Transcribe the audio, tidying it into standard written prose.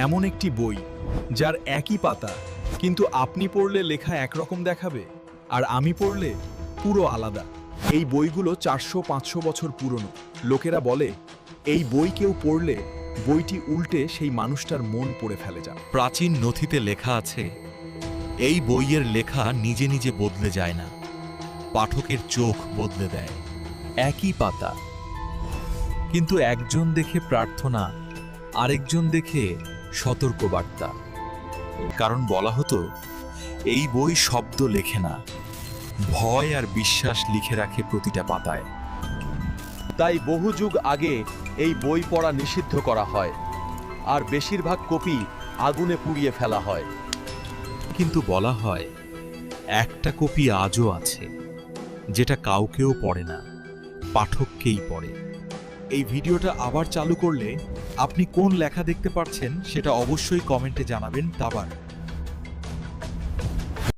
এমন একটি বই যার একই পাতা, কিন্তু আপনি পড়লে লেখা একরকম দেখাবে আর আমি পড়লে পুরো আলাদা। এই বইগুলো 400-500 বছর পুরনো। লোকেরা বলে এই বই কেউ পড়লে বইটি উল্টে সেই মানুষটার মন পড়ে ফেলে যায়। প্রাচীন নথিতে লেখা আছে, এই বইয়ের লেখা নিজে নিজে বদলে যায় না, পাঠকের চোখ বদলে দেয়। একই পাতা, কিন্তু একজন দেখে প্রার্থনা, আরেকজন দেখে সতর্কবার্তা। কারণ বলা হতো, এই বই শব্দ লেখে না, ভয় আর বিশ্বাস লিখে রাখে প্রতিটা পাতায়। তাই বহু যুগ আগে এই বই পড়া নিষিদ্ধ করা হয়, আর বেশিরভাগ কপি আগুনে পুড়িয়ে ফেলা হয়। কিন্তু বলা হয়, একটা কপি আজও আছে, যেটা কাউকেও পড়ে না, পাঠককেই পড়ে। এই ভিডিওটা আবার চালু করলে আপনি কোন লেখা দেখতে পাচ্ছেন সেটা অবশ্যই কমেন্টে জানাবেন। তাবার